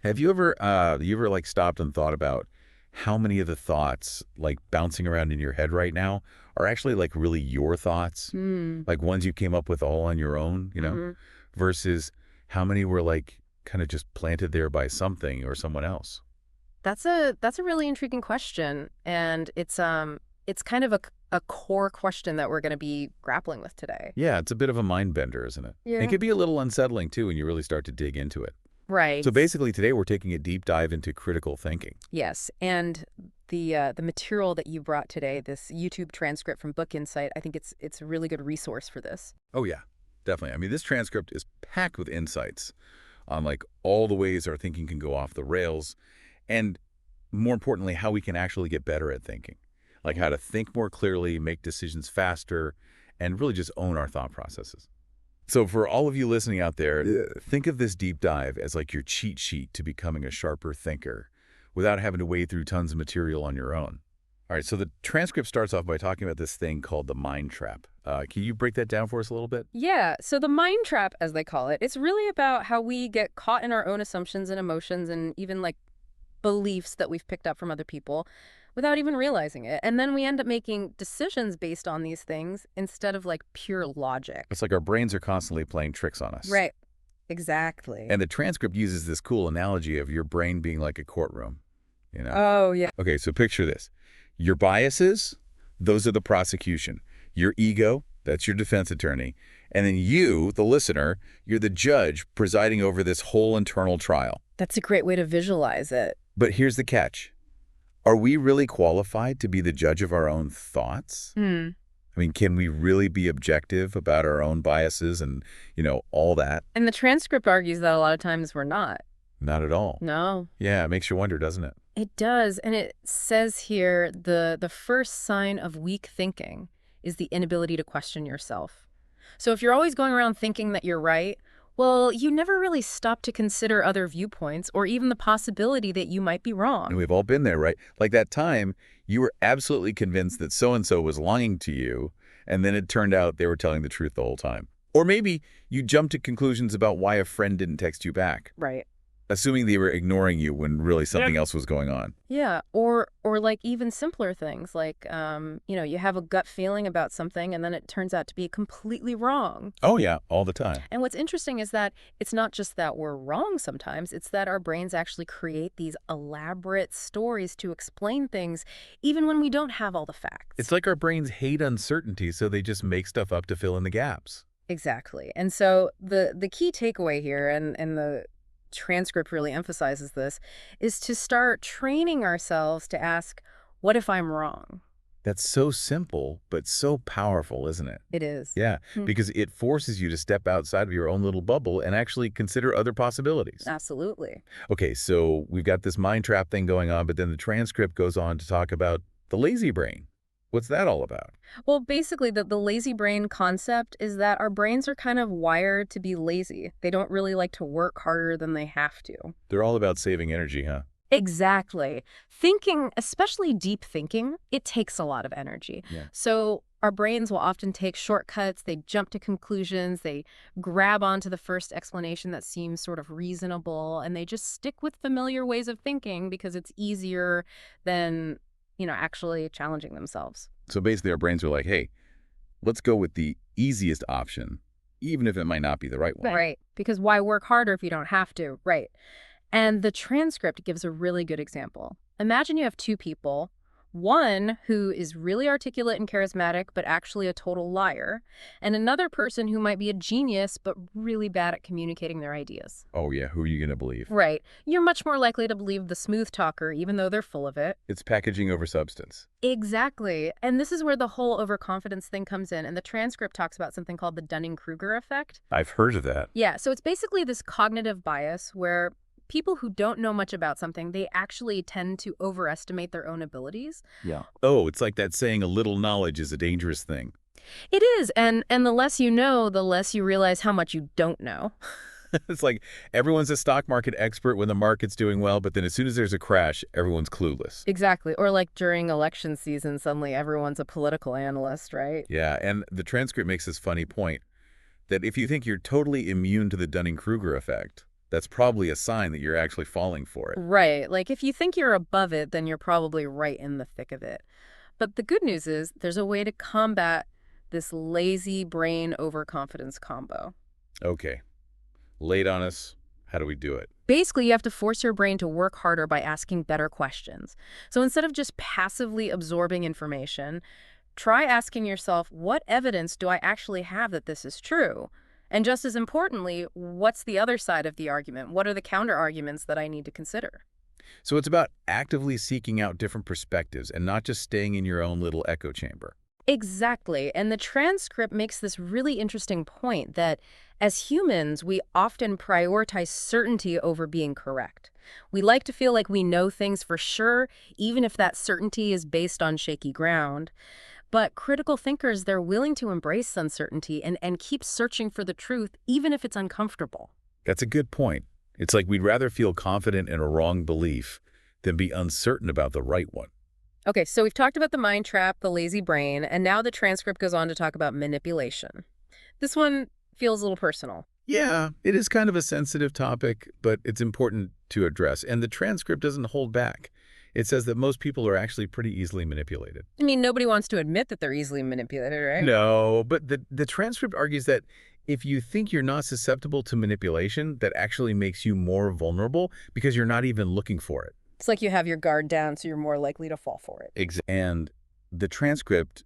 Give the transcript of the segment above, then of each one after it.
Have you ever like stopped and thought about how many of the thoughts like bouncing around in your head right now are actually like really your thoughts, Hmm. like ones you came up with all on your own, hmm versus how many were like kind of just planted there by something or someone else? That's a really intriguing question, and it's kind of a core question that we're going to be grappling with today. Yeah, it's a bit of a mind bender, isn't it? And it Yeah. can be a little unsettling too when you really start to dig into it. So Right. basically today we're taking a deep dive into critical thinking. Yes, and the material that you brought today, this YouTube transcript from Book Insight, I think it's a really good resource for this. Oh yeah, definitely. I mean, this transcript is packed with insights on like all the ways our thinking can go off the rails and more importantly, how we can actually get better at thinking, like how to think more clearly, make decisions faster, and really just own our thought processes. So for all of you listening out there, think of this deep dive as like your cheat sheet to becoming a sharper thinker without having to wade through tons of material on your own. All right, so the transcript starts off by talking about this thing called the mind trap. Can you break that down for us a little bit? Yeah, so the mind trap, as they call it, it's really about how we get caught in our own assumptions and emotions and even like beliefs that we've picked up from other people without even realizing it. And then we end up making decisions based on these things instead of like pure logic. It's like our brains are constantly playing tricks on us. Right. Exactly. And the transcript uses this cool analogy of your brain being like a courtroom, you know? Oh, yeah. Okay, so picture this. Your biases, those are the prosecution. Your ego, that's your defense attorney. And then you, the listener, you're the judge presiding over this whole internal trial. That's a great way to visualize it. But here's the catch. Are we really qualified to be the judge of our own thoughts? Hmm. I mean, can we really be objective about our own biases and, all that? And the transcript argues that a lot of times we're not. Not at all. No. Yeah, it makes you wonder, doesn't it? It does. And it says here the first sign of weak thinking is the inability to question yourself. So if you're always going around thinking that you're right, well, you never really stop to consider other viewpoints or even the possibility that you might be And wrong. we've all been there, right? Like that time, you were absolutely convinced that so-and-so was lying to you, and then it turned out they were telling the truth the whole time. Or maybe you jumped to conclusions about why a friend didn't text you back, Right. assuming they were ignoring you when really something else was going on. Yeah, or like even simpler things like you have a gut feeling about something and then it turns out to be completely wrong. Oh yeah, all the time. And what's interesting is that it's not just that we're wrong sometimes, it's that our brains actually create these elaborate stories to explain things even when we don't have all the It's facts. like our brains hate uncertainty, so they just make stuff up to fill in the gaps. Exactly. And so the key takeaway here and the transcript really emphasizes this is to start training ourselves to ask, what if I'm wrong? That's so simple, but so powerful, isn't it? It is. Yeah, Hmm. because it forces you to step outside of your own little bubble and actually consider other possibilities. Absolutely. Okay, so we've got this mind trap thing going on, but then the transcript goes on to talk about the lazy brain. What's that all about? Well, basically, the lazy brain concept is that our brains are kind of wired to be lazy. They don't really like to work harder than they have to. They're all about saving energy, huh? Exactly. Thinking, especially deep thinking, it takes a lot of energy. Yeah. So our brains will often take shortcuts, they jump to conclusions, they grab onto the first explanation that seems sort of reasonable, and they just stick with familiar ways of thinking because it's easier than, actually challenging themselves. So basically our brains are like, hey, let's go with the easiest option, even if it might not be the right one. Right. Because why work harder if you don't have to? Right. And the transcript gives a really good example. Imagine you have two people, one who is really articulate and charismatic, but actually a total liar, and another person who might be a genius, but really bad at communicating their ideas. Oh yeah, who are you going to believe? Right. You're much more likely to believe the smooth talker, even though they're full of it. It's packaging over substance. Exactly. And this is where the whole overconfidence thing comes in. And the transcript talks about something called the Dunning-Kruger effect. I've heard of that. Yeah, so it's basically this cognitive bias where people who don't know much about something, they actually tend to overestimate their own abilities. Yeah. Oh, it's like that saying, a little knowledge is a dangerous thing. It is, and the less you know, the less you realize how much you don't know. It's like everyone's a stock market expert when the market's doing well, but then as soon as there's a crash, everyone's clueless. Exactly. Or like during election season, suddenly everyone's a political analyst, right? Yeah, and the transcript makes this funny point that if you think you're totally immune to the Dunning-Kruger effect, That's probably a sign that you're actually falling for it. Right. Like if you think you're above it, then you're probably right in the thick of it. But the good news is there's a way to combat this lazy brain overconfidence combo. Okay, lay it on us. How do we do it? Basically, you have to force your brain to work harder by asking better questions. So instead of just passively absorbing information, try asking yourself, what evidence do I actually have that this is true? And just as importantly, what's the other side of the argument? What are the counter arguments that I need to consider? So it's about actively seeking out different perspectives and not just staying in your own little echo chamber. Exactly. And the transcript makes this really interesting point that as humans, we often prioritize certainty over being correct. We like to feel like we know things for sure, even if that certainty is based on shaky ground. But critical thinkers, they're willing to embrace uncertainty and keep searching for the truth, even if it's uncomfortable. That's a good point. It's like we'd rather feel confident in a wrong belief than be uncertain about the right one. Okay, so we've talked about the mind trap, the lazy brain, and now the transcript goes on to talk about manipulation. This one feels a little personal. Yeah, it is kind of a sensitive topic, but it's important to address. And the transcript doesn't hold back. It says that most people are actually pretty easily manipulated. I mean, nobody wants to admit that they're easily manipulated, right? No, but the transcript argues that if you think you're not susceptible to manipulation, that actually makes you more vulnerable because you're not even looking for it. It's like you have your guard down, so you're more likely to fall for it. And the transcript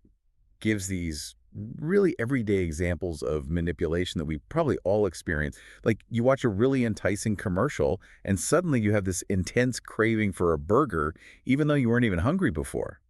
gives these really everyday examples of manipulation that we probably all experience. Like you watch a really enticing commercial and suddenly you have this intense craving for a burger, even though you weren't even hungry before.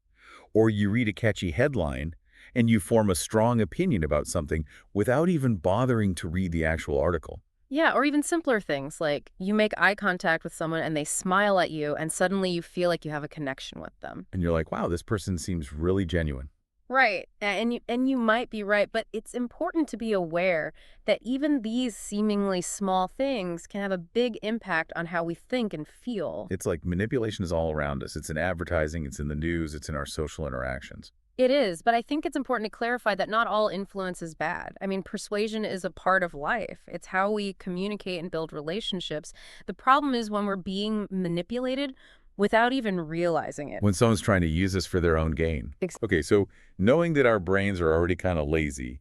Or you read a catchy headline and you form a strong opinion about something without even bothering to read the actual article. Yeah, or even simpler things like you make eye contact with someone and they smile at you and suddenly you feel like you have a connection with them. And you're like, wow, this person seems really genuine. Right. And you might be right, but it's important to be aware that even these seemingly small things can have a big impact on how we think and feel. It's like manipulation is all around us. It's in advertising, it's in the news, it's in our social interactions. It is, but I think it's important to clarify that not all influence is bad. I mean, persuasion is a part of life. It's how we communicate and build relationships. The problem is when we're being manipulated without even realizing it. When someone's trying to use us for their own gain. Ex- Okay, so knowing that our brains are already kind of lazy,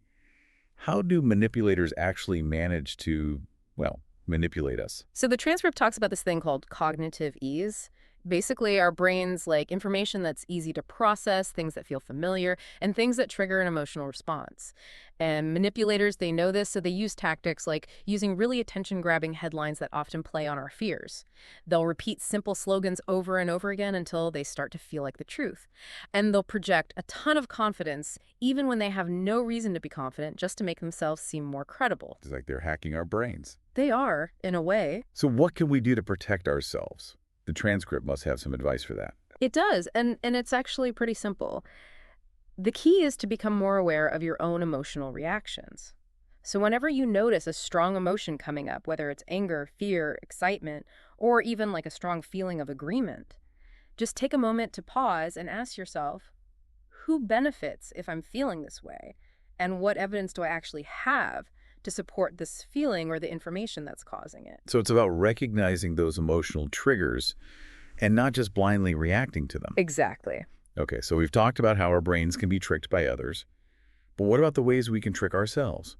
how do manipulators actually manage to, well, manipulate us? So the transcript talks about this thing called cognitive ease. Basically, our brains like information that's easy to process, things that feel familiar, and things that trigger an emotional response. And manipulators, they know this, so they use tactics like using really attention-grabbing headlines that often play on our fears. They'll repeat simple slogans over and over again until they start to feel like the truth. And they'll project a ton of confidence, even when they have no reason to be confident, just to make themselves seem more credible. It's like they're hacking our brains. They are, in a way. So what can we do to protect ourselves? The transcript must have some advice for that. It does, and it's actually pretty simple. The key is to become more aware of your own emotional reactions. So whenever you notice a strong emotion coming up, whether it's anger, fear, excitement, or even like a strong feeling of agreement, just take a moment to pause and ask yourself, who benefits if I'm feeling this way? And what evidence do I actually have to support this feeling or the information that's causing it? So it's about recognizing those emotional triggers and not just blindly reacting to them. Exactly. Okay, so we've talked about how our brains can be tricked by others, but what about the ways we can trick ourselves?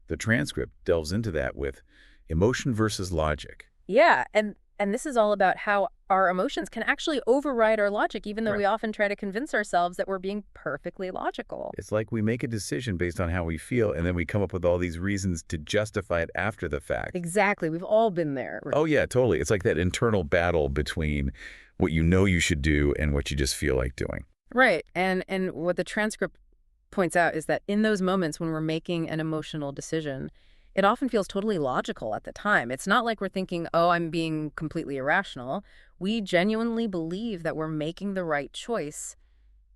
The transcript delves into that with emotion versus logic. Yeah, and this is all about how our emotions can actually override our logic, even though Right. we often try to convince ourselves that we're being perfectly logical. It's like we make a decision based on how we feel, and then we come up with all these reasons to justify it after the fact. Exactly. We've all been there. Oh, yeah, totally. It's like that internal battle between what you know you should do and what you just feel like doing. Right. And what the transcript points out is that in those moments when we're making an emotional decision, it often feels totally logical at the time. It's not like we're thinking, oh, I'm being completely irrational. We genuinely believe that we're making the right choice,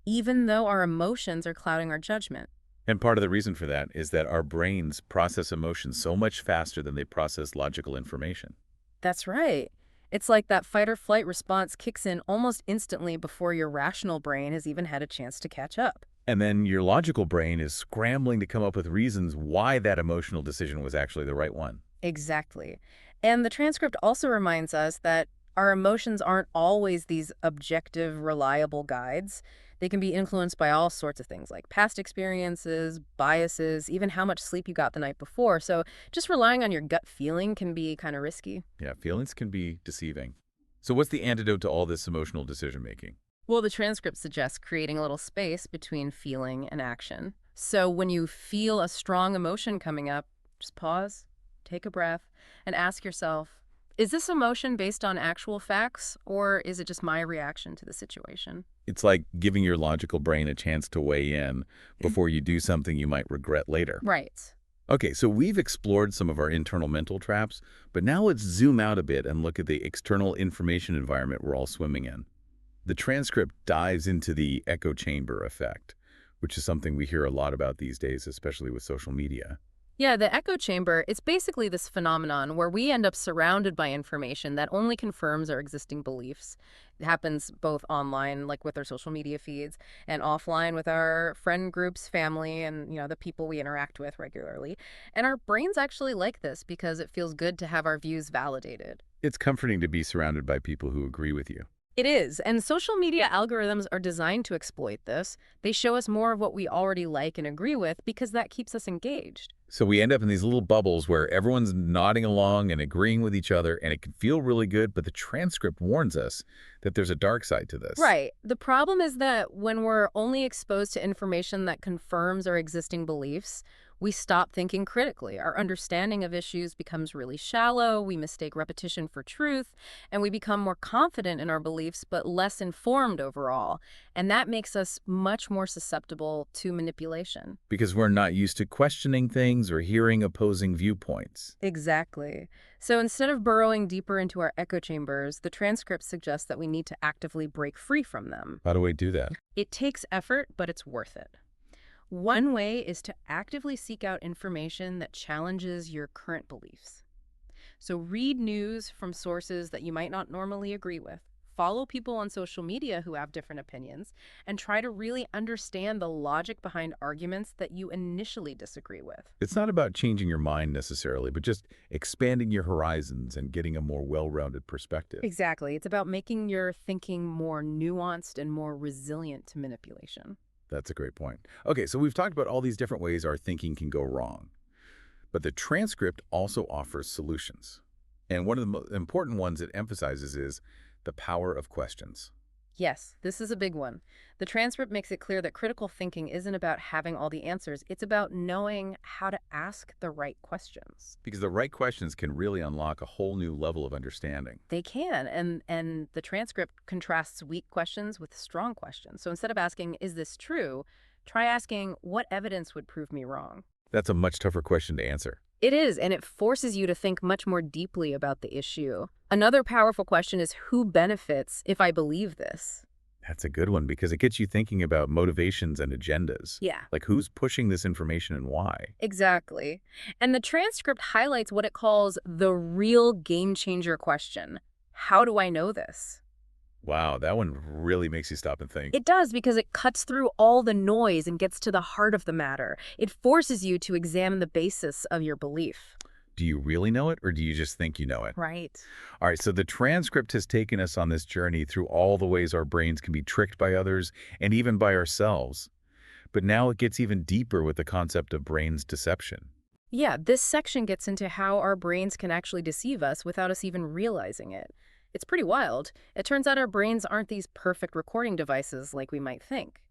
even though our emotions are clouding our judgment. And part of the reason for that is that our brains process emotions so much faster than they process logical information. That's right. It's like that fight or flight response kicks in almost instantly before your rational brain has even had a chance to catch up. And then your logical brain is scrambling to come up with reasons why that emotional decision was actually the right one. Exactly. And the transcript also reminds us that our emotions aren't always these objective, reliable guides. They can be influenced by all sorts of things like past experiences, biases, even how much sleep you got the night before. So just relying on your gut feeling can be kind of risky. Yeah, feelings can be deceiving. So what's the antidote to all this emotional decision-making? Well, the transcript suggests creating a little space between feeling and action. So when you feel a strong emotion coming up, just pause, take a breath, and ask yourself, is this emotion based on actual facts, or is it just my reaction to the situation? It's like giving your logical brain a chance to weigh in before you do something you might regret later. Right. Okay, so we've explored some of our internal mental traps, but now let's zoom out a bit and look at the external information environment we're all swimming in. The transcript dives into the echo chamber effect, which is something we hear a lot about these days, especially with social media. Yeah, the echo chamber, it's basically this phenomenon where we end up surrounded by information that only confirms our existing beliefs. It happens both online, like with our social media feeds, and offline with our friend groups, family, and, the people we interact with regularly. And our brains actually like this because it feels good to have our views validated. It's comforting to be surrounded by people who agree with you. It is, and social media algorithms are designed to exploit this. They show us more of what we already like and agree with because that keeps us engaged. So we end up in these little bubbles where everyone's nodding along and agreeing with each other, and it can feel really good, but the transcript warns us that there's a dark side to this. Right. The problem is that when we're only exposed to information that confirms our existing beliefs, we stop thinking critically. Our understanding of issues becomes really shallow, we mistake repetition for truth, and we become more confident in our beliefs but less informed overall. And that makes us much more susceptible to manipulation. Because we're not used to questioning things or hearing opposing viewpoints. Exactly. So instead of burrowing deeper into our echo chambers, the transcript suggests that we need to actively break free from them. How do we do that? It takes effort, but it's worth it. One way is to actively seek out information that challenges your current beliefs. So read news from sources that you might not normally agree with. Follow people on social media who have different opinions, and try to really understand the logic behind arguments that you initially disagree with. It's not about changing your mind necessarily, but just expanding your horizons and getting a more well-rounded perspective. Exactly. It's about making your thinking more nuanced and more resilient to manipulation. That's a great point. Okay, so we've talked about all these different ways our thinking can go wrong. But the transcript also offers solutions. And one of the most important ones it emphasizes is the power of questions. Yes, this is a big one. The transcript makes it clear that critical thinking isn't about having all the answers. It's about knowing how to ask the right questions. Because the right questions can really unlock a whole new level of understanding. They can, and the transcript contrasts weak questions with strong questions. So instead of asking, is this true, try asking, what evidence would prove me wrong? That's a much tougher question to answer. It is, and it forces you to think much more deeply about the issue. Another powerful question is, who benefits if I believe this? That's a good one because it gets you thinking about motivations and agendas. Yeah. Like who's pushing this information and why? Exactly. And the transcript highlights what it calls the real game changer question. How do I know this? Wow, that one really makes you stop and think. It does because it cuts through all the noise and gets to the heart of the matter. It forces you to examine the basis of your belief. Do you really know it or do you just think you know it? Right. All right, so the transcript has taken us on this journey through all the ways our brains can be tricked by others and even by ourselves. But now it gets even deeper with the concept of brains deception. Yeah, this section gets into how our brains can actually deceive us without us even realizing it. It's pretty wild. It turns out our brains aren't these perfect recording devices like we might think.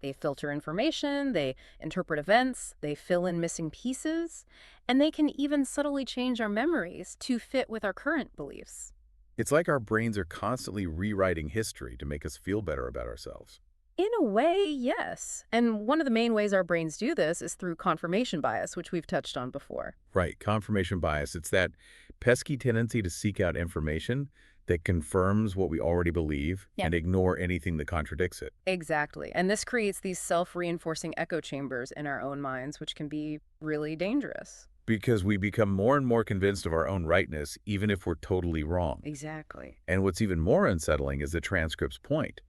They filter information, they interpret events, they fill in missing pieces, and they can even subtly change our memories to fit with our current beliefs. It's like our brains are constantly rewriting history to make us feel better about ourselves. In a way, yes. And one of the main ways our brains do this is through confirmation bias, which we've touched on before. Right, confirmation bias. It's that pesky tendency to seek out information that confirms what we already believe and ignore anything that contradicts it. Exactly. And this creates these self-reinforcing echo chambers in our own minds, which can be really dangerous. Because we become more and more convinced of our own rightness, even if we're totally wrong. Exactly. And what's even more unsettling is the transcript's point,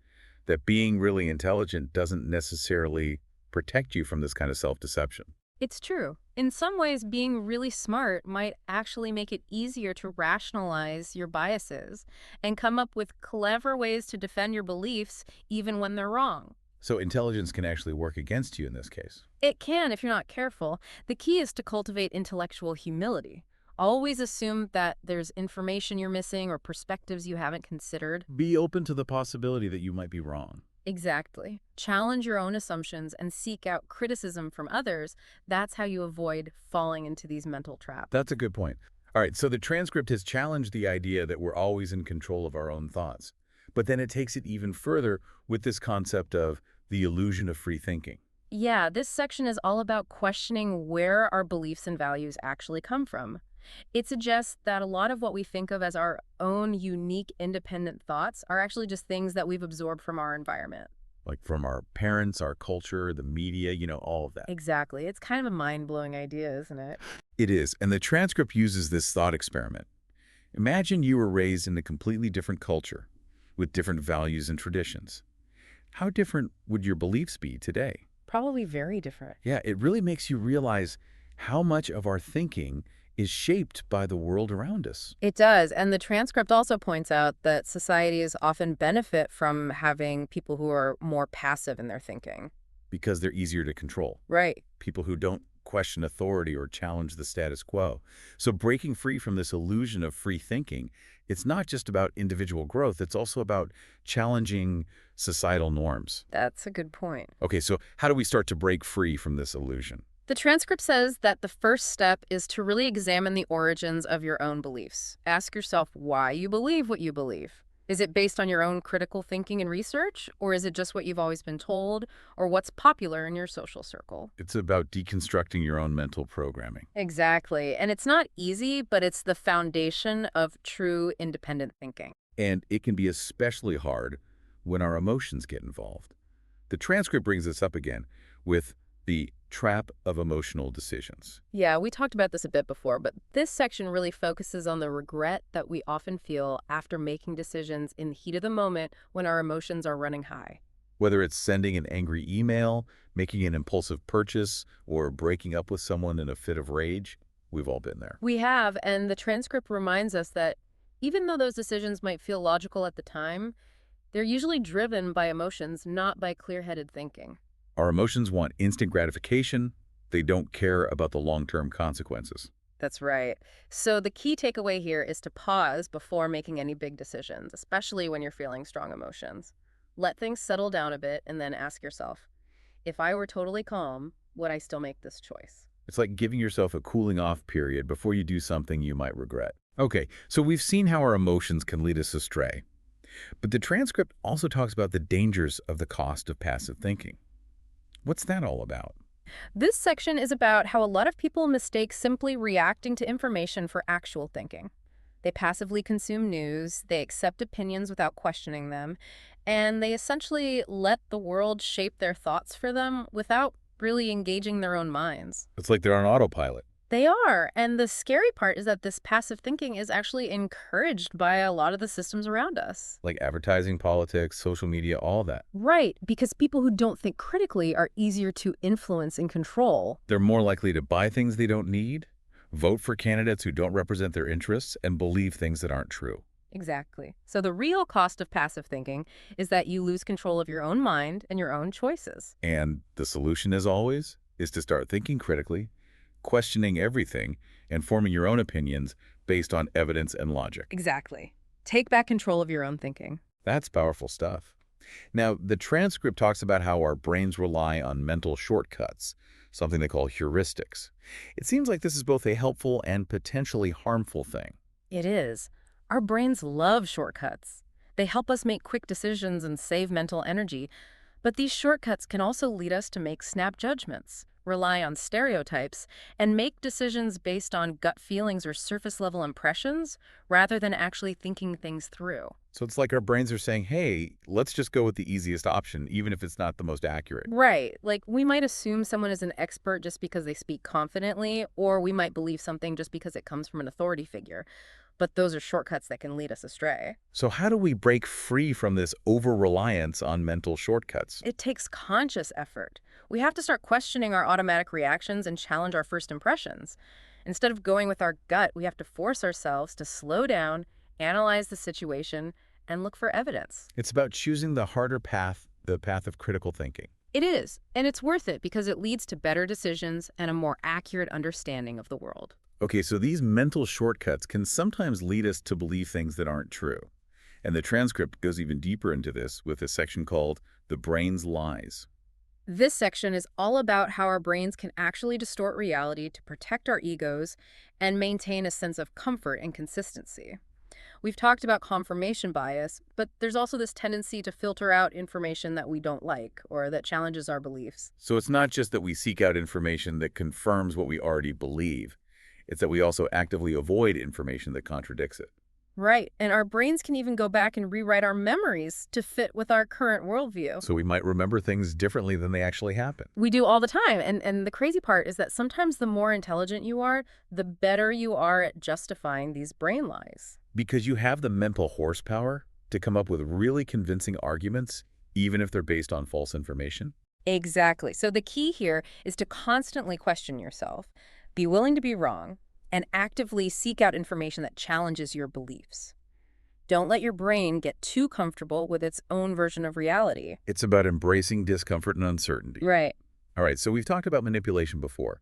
that being really intelligent doesn't necessarily protect you from this kind of self-deception. It's true. In some ways, being really smart might actually make it easier to rationalize your biases and come up with clever ways to defend your beliefs even when they're wrong. So intelligence can actually work against you in this case. It can if you're not careful. The key is to cultivate intellectual humility. Always assume that there's information you're missing or perspectives you haven't considered. Be open to the possibility that you might be wrong. Exactly. Challenge your own assumptions and seek out criticism from others. That's how you avoid falling into these mental traps. That's a good point. All right, so the transcript has challenged the idea that we're always in control of our own thoughts. But then it takes it even further with this concept of the illusion of free thinking. Yeah, this section is all about questioning where our beliefs and values actually come from. It suggests that a lot of what we think of as our own unique independent thoughts are actually just things that we've absorbed from our environment. Like from our parents, our culture, the media, all of that. Exactly. It's kind of a mind-blowing idea, isn't it? It is, and the transcript uses this thought experiment. Imagine you were raised in a completely different culture with different values and traditions. How different would your beliefs be today? Probably very different. Yeah, it really makes you realize how much of our thinking is shaped by the world around us. It does. And the transcript also points out that societies often benefit from having people who are more passive in their thinking. Because they're easier to control. Right. People who don't question authority or challenge the status quo. So breaking free from this illusion of free thinking, it's not just about individual growth, it's also about challenging societal norms. That's a good point. Okay, so how do we start to break free from this illusion? The transcript says that the first step is to really examine the origins of your own beliefs. Ask yourself why you believe what you believe. Is it based on your own critical thinking and research, or is it just what you've always been told, or what's popular in your social circle? It's about deconstructing your own mental programming. Exactly. And it's not easy, but it's the foundation of true independent thinking. And it can be especially hard when our emotions get involved. The transcript brings this up again with the trap of emotional decisions. Yeah, we talked about this a bit before, but this section really focuses on the regret that we often feel after making decisions in the heat of the moment when our emotions are running high. Whether it's sending an angry email, making an impulsive purchase, or breaking up with someone in a fit of rage, we've all been there. We have, and the transcript reminds us that even though those decisions might feel logical at the time, they're usually driven by emotions, not by clear-headed thinking. Our emotions want instant gratification. They don't care about the long-term consequences. That's right. So the key takeaway here is to pause before making any big decisions, especially when you're feeling strong emotions. Let things settle down a bit and then ask yourself, if I were totally calm, would I still make this choice? It's like giving yourself a cooling off period before you do something you might regret. Okay, so we've seen how our emotions can lead us astray. But the transcript also talks about the dangers of the cost of passive thinking. What's that all about? This section is about how a lot of people mistake simply reacting to information for actual thinking. They passively consume news, they accept opinions without questioning them, and they essentially let the world shape their thoughts for them without really engaging their own minds. It's like they're on autopilot. They are, and the scary part is that this passive thinking is actually encouraged by a lot of the systems around us. Like advertising, politics, social media, all that. Right, because people who don't think critically are easier to influence and control. They're more likely to buy things they don't need, vote for candidates who don't represent their interests, and believe things that aren't true. Exactly. So the real cost of passive thinking is that you lose control of your own mind and your own choices. And the solution, as always, is to start thinking critically, questioning everything, and forming your own opinions based on evidence and logic. Exactly. Take back control of your own thinking. That's powerful stuff. Now, the transcript talks about how our brains rely on mental shortcuts, something they call heuristics. It seems like this is both a helpful and potentially harmful thing. It is. Our brains love shortcuts. They help us make quick decisions and save mental energy. But these shortcuts can also lead us to make snap judgments, rely on stereotypes, and make decisions based on gut feelings or surface-level impressions rather than actually thinking things through. So it's like our brains are saying, hey, let's just go with the easiest option, even if it's not the most accurate. Right. Like, we might assume someone is an expert just because they speak confidently, or we might believe something just because it comes from an authority figure. But those are shortcuts that can lead us astray. So how do we break free from this over-reliance on mental shortcuts? It takes conscious effort. We have to start questioning our automatic reactions and challenge our first impressions. Instead of going with our gut, we have to force ourselves to slow down, analyze the situation, and look for evidence. It's about choosing the harder path, the path of critical thinking. It is, and it's worth it because it leads to better decisions and a more accurate understanding of the world. Okay, so these mental shortcuts can sometimes lead us to believe things that aren't true. And the transcript goes even deeper into this with a section called The Brain's Lies. This section is all about how our brains can actually distort reality to protect our egos and maintain a sense of comfort and consistency. We've talked about confirmation bias, but there's also this tendency to filter out information that we don't like or that challenges our beliefs. So it's not just that we seek out information that confirms what we already believe. It's that we also actively avoid information that contradicts it. Right, and our brains can even go back and rewrite our memories to fit with our current worldview. So we might remember things differently than they actually happen. We do all the time, and the crazy part is that sometimes the more intelligent you are, the better you are at justifying these brain lies. Because you have the mental horsepower to come up with really convincing arguments, even if they're based on false information. Exactly. So the key here is to constantly question yourself, be willing to be wrong, and actively seek out information that challenges your beliefs. Don't let your brain get too comfortable with its own version of reality. It's about embracing discomfort and uncertainty. Right. All right, so we've talked about manipulation before,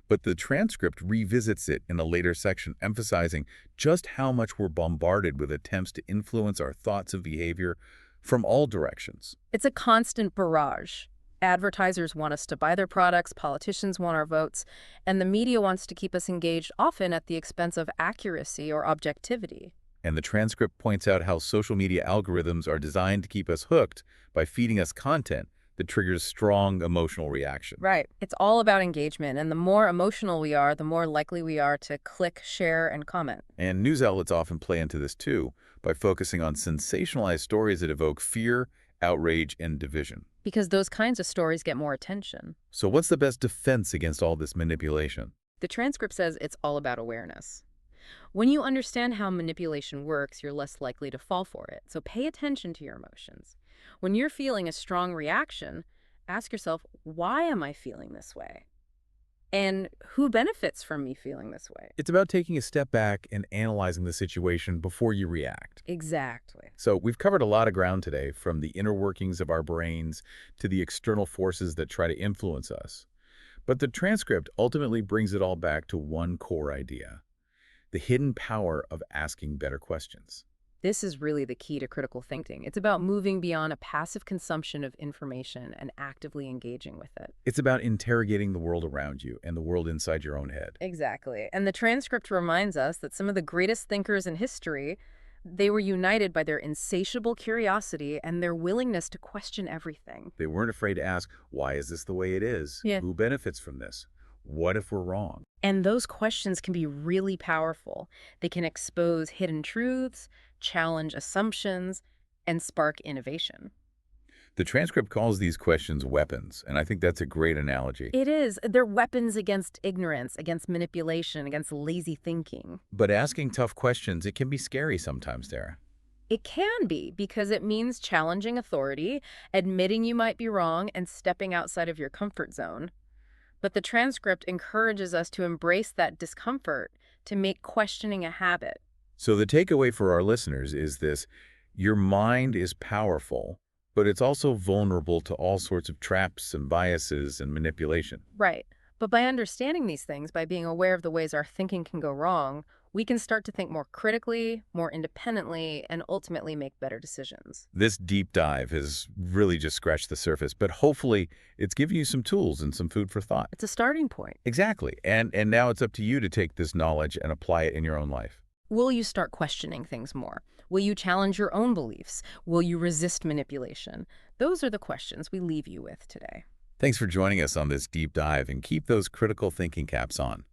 but the transcript revisits it in a later section, emphasizing just how much we're bombarded with attempts to influence our thoughts and behavior from all directions. It's a constant barrage. Advertisers want us to buy their products, politicians want our votes, and the media wants to keep us engaged, often at the expense of accuracy or objectivity. And the transcript points out how social media algorithms are designed to keep us hooked by feeding us content that triggers strong emotional reaction. Right. It's all about engagement, and the more emotional we are, the more likely we are to click, share, and comment. And news outlets often play into this too by focusing on sensationalized stories that evoke fear, outrage, and division. Because those kinds of stories get more attention. So what's the best defense against all this manipulation? The transcript says it's all about awareness. When you understand how manipulation works, you're less likely to fall for it. So pay attention to your emotions. When you're feeling a strong reaction, ask yourself, why am I feeling this way? And who benefits from me feeling this way? It's about taking a step back and analyzing the situation before you react. Exactly. So we've covered a lot of ground today, from the inner workings of our brains to the external forces that try to influence us. But the transcript ultimately brings it all back to one core idea: the hidden power of asking better questions. This is really the key to critical thinking. It's about moving beyond a passive consumption of information and actively engaging with it. It's about interrogating the world around you and the world inside your own head. Exactly. And the transcript reminds us that some of the greatest thinkers in history, they were united by their insatiable curiosity and their willingness to question everything. They weren't afraid to ask, why is this the way it is? Yeah. Who benefits from this? What if we're wrong? And those questions can be really powerful. They can expose hidden truths, challenge assumptions, and spark innovation. The transcript calls these questions weapons, and I think that's a great analogy. It is. They're weapons against ignorance, against manipulation, against lazy thinking. But asking tough questions, it can be scary sometimes, Sarah. It can be, because it means challenging authority, admitting you might be wrong, and stepping outside of your comfort zone. But the transcript encourages us to embrace that discomfort, to make questioning a habit. So the takeaway for our listeners is this: your mind is powerful, but it's also vulnerable to all sorts of traps and biases and manipulation. Right. But by understanding these things, by being aware of the ways our thinking can go wrong, we can start to think more critically, more independently, and ultimately make better decisions. This deep dive has really just scratched the surface, but hopefully it's given you some tools and some food for thought. It's a starting point. Exactly. And now it's up to you to take this knowledge and apply it in your own life. Will you start questioning things more? Will you challenge your own beliefs? Will you resist manipulation? Those are the questions we leave you with today. Thanks for joining us on this deep dive, and keep those critical thinking caps on.